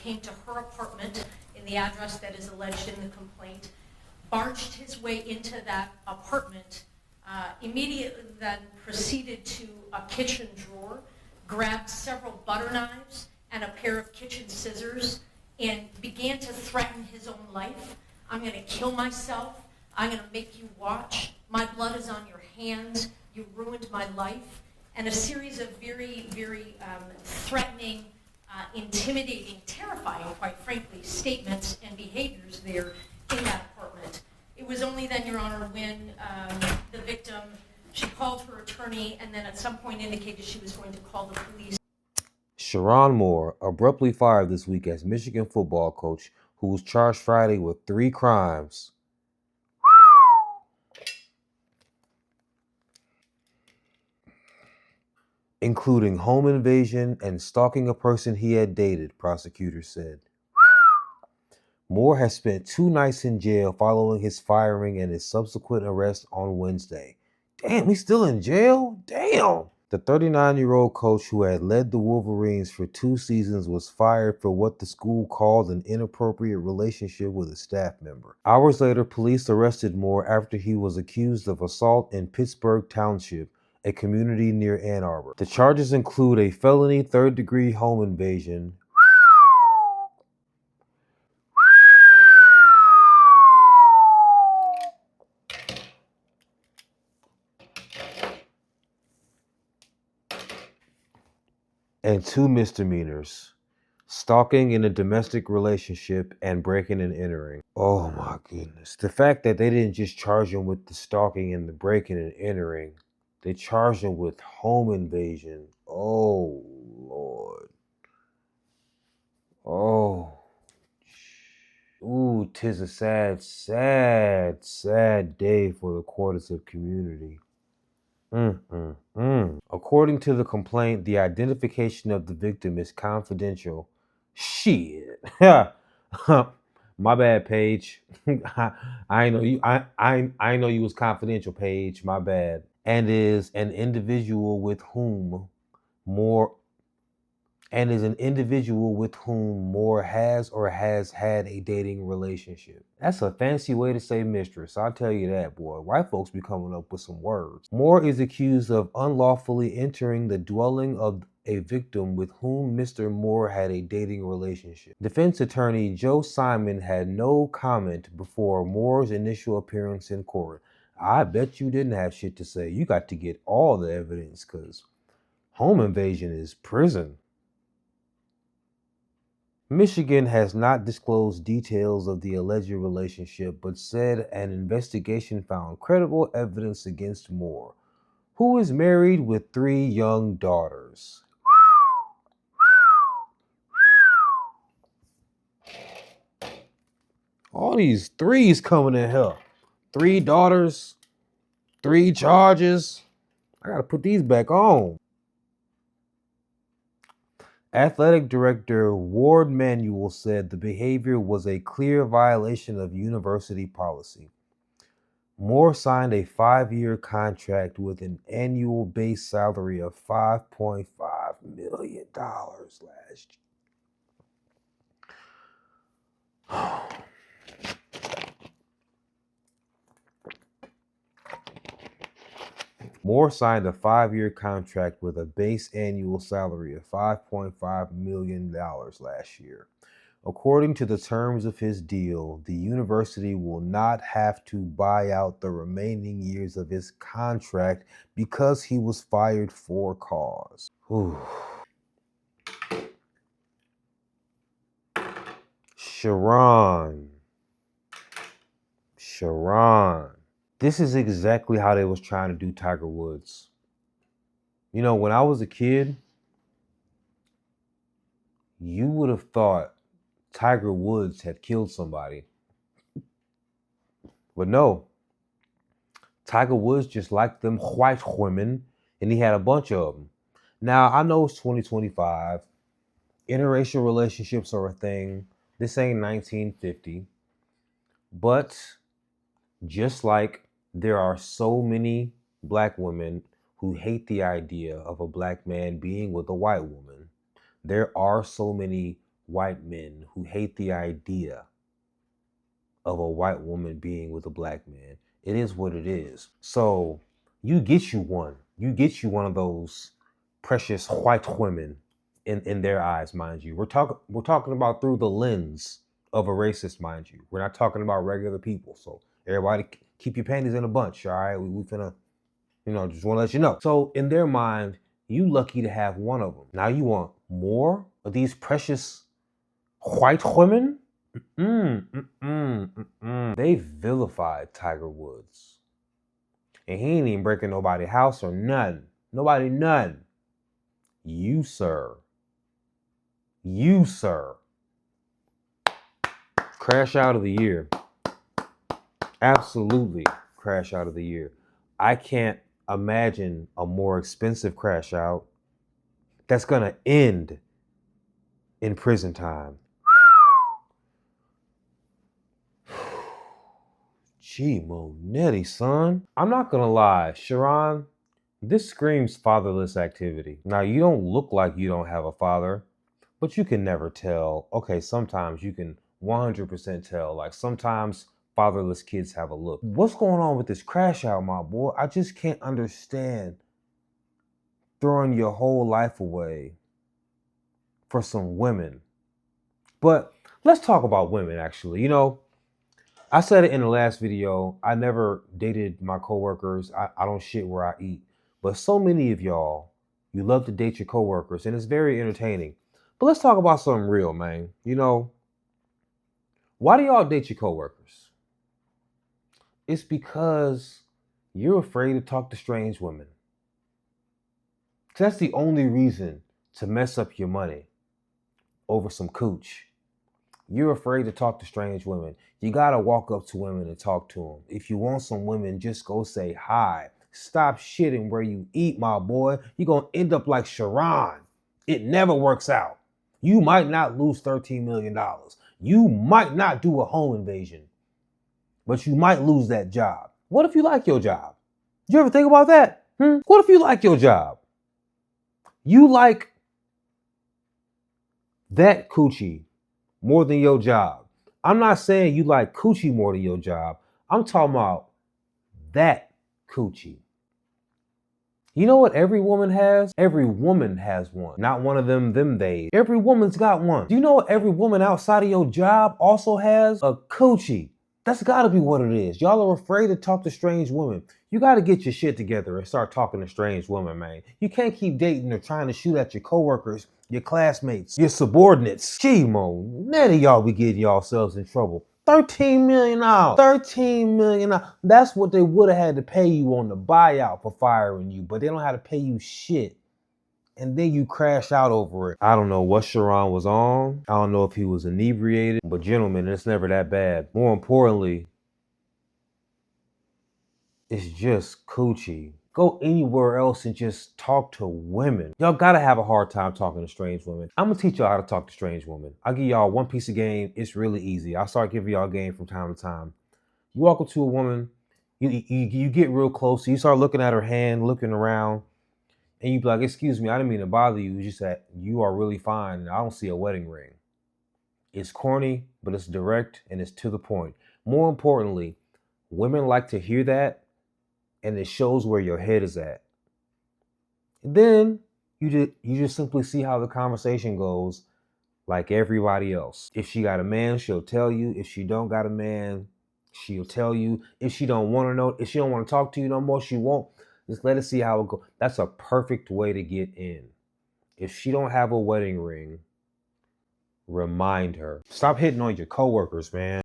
came to her apartment in the address that is alleged in the complaint, barged his way into that apartment, immediately then proceeded to a kitchen drawer, grabbed several butter knives and a pair of kitchen scissors, and began to threaten his own life. I'm going to kill myself. I'm going to make you watch. My blood is on your hands. You ruined my life. And a series of very, very threatening, intimidating, terrifying, quite frankly, statements and behaviors there in that apartment. It was only then, Your Honor, when the victim, she called her attorney and then at some point indicated she was going to call the police. Sherrone Moore abruptly fired this week as Michigan football coach who was charged Friday with 3 crimes. Including home invasion and stalking a person he had dated, prosecutors said. Moore has spent 2 nights in jail following his firing and his subsequent arrest on Wednesday. Damn, he's still in jail? Damn! The 39-year-old coach who had led the Wolverines for 2 seasons was fired for what the school called an inappropriate relationship with a staff member. Hours later, police arrested Moore after he was accused of assault in Pittsburgh Township, a community near Ann Arbor. The charges include a felony 3rd-degree home invasion, and 2 misdemeanors, stalking in a domestic relationship and breaking and entering. Oh my goodness. The fact that they didn't just charge him with the stalking and the breaking and entering, they charged him with home invasion. Oh, Lord. Oh. Ooh, 'tis a sad, sad, sad day for the Quarterton community. According to the complaint, the identification of the victim is confidential. Shit. My bad, Paige. I know you. I know you was confidential, Paige. My bad. And is an individual with whom Moore has or has had a dating relationship. That's a fancy way to say mistress. I'll tell you that, boy. White folks be coming up with some words. Moore is accused of unlawfully entering the dwelling of a victim with whom Mr. Moore had a dating relationship. Defense attorney Joe Simon had no comment before Moore's initial appearance in court. I bet you didn't have shit to say. You got to get all the evidence, because home invasion is prison. Michigan has not disclosed details of the alleged relationship, but said an investigation found credible evidence against Moore, who is married with 3 young daughters. All these 3s coming in here. 3 daughters, 3 charges. I gotta put these back on. Athletic Director Ward Manuel said the behavior was a clear violation of university policy. Moore signed a 5-year contract with an annual base salary of $5.5 million last year. Moore signed a 5-year contract with a base annual salary of $5.5 million last year. According to the terms of his deal, the university will not have to buy out the remaining years of his contract because he was fired for cause. Sherrone. This is exactly how they was trying to do Tiger Woods. You know, when I was a kid, you would have thought Tiger Woods had killed somebody. But no. Tiger Woods just liked them white women, and he had a bunch of them. Now, I know it's 2025. Interracial relationships are a thing. This ain't 1950. But just like there are so many black women who hate the idea of a black man being with a white woman, there are so many white men who hate the idea of a white woman being with a black man. It is what it is. So you get you one. You get you one of those precious white women in their eyes, mind you. We're talking about through the lens of a racist, mind you. We're not talking about regular people. So everybody keep your panties in a bunch, all right? We finna, just want to let you know. So in their mind, you lucky to have one of them. Now you want more of these precious white women? They vilified Tiger Woods. And he ain't even breaking nobody's house or none. Nobody, none. You, sir. You, sir. Crash out of the year. Absolutely crash out of the year. I can't imagine a more expensive crash out that's going to end in prison time. Gee, Monetti, son. I'm not gonna lie, Sherrone, this screams fatherless activity. Now, you don't look like you don't have a father, but you can never tell. Okay, sometimes you can 100% tell. Like, sometimes fatherless kids have a look. What's going on with this crash out, my boy? I just can't understand throwing your whole life away for some women. But let's talk about women, actually. I said it in the last video. I never dated my coworkers. I don't shit where I eat. But so many of y'all, you love to date your coworkers, and it's very entertaining. But let's talk about something real, man. Why do y'all date your coworkers? It's because you're afraid to talk to strange women. That's the only reason to mess up your money over some cooch. You're afraid to talk to strange women. You gotta walk up to women and talk to them. If you want some women, just go say hi. Stop shitting where you eat, my boy. You're gonna end up like Sherrone. It never works out. You might not lose $13 million. You might not do a home invasion, but you might lose that job. What if you like your job? Did you ever think about that? What if you like your job? You like that coochie more than your job. I'm not saying you like coochie more than your job. I'm talking about that coochie. You know what every woman has? Every woman has one. Not one of them days. Every woman's got one. Do you know what every woman outside of your job also has? A coochie. That's gotta be what it is. Y'all are afraid to talk to strange women. You gotta get your shit together and start talking to strange women, man. You can't keep dating or trying to shoot at your coworkers, your classmates, your subordinates. Gee, none of y'all be getting yourselves in trouble. $13 million. $13 million. That's what they would have had to pay you on the buyout for firing you, but they don't have to pay you shit. And then you crash out over it. I don't know what Sherrone was on. I don't know if he was inebriated. But gentlemen, it's never that bad. More importantly, it's just coochie. Go anywhere else and just talk to women. Y'all gotta have a hard time talking to strange women. I'm gonna teach y'all how to talk to strange women. I'll give y'all one piece of game. It's really easy. I'll start giving y'all game from time to time. You walk up to a woman, you get real close, you start looking at her hand, looking around, and you be like, excuse me, I didn't mean to bother you. It's just that you are really fine and I don't see a wedding ring. It's corny, but it's direct and it's to the point. More importantly, women like to hear that, and it shows where your head is at. And then you just simply see how the conversation goes, like everybody else. If she got a man, she'll tell you. If she don't got a man, she'll tell you. If she don't want to know, if she don't want to talk to you no more, she won't. Just let us see how it goes. That's a perfect way to get in. If she don't have a wedding ring, remind her. Stop hitting on your coworkers, man.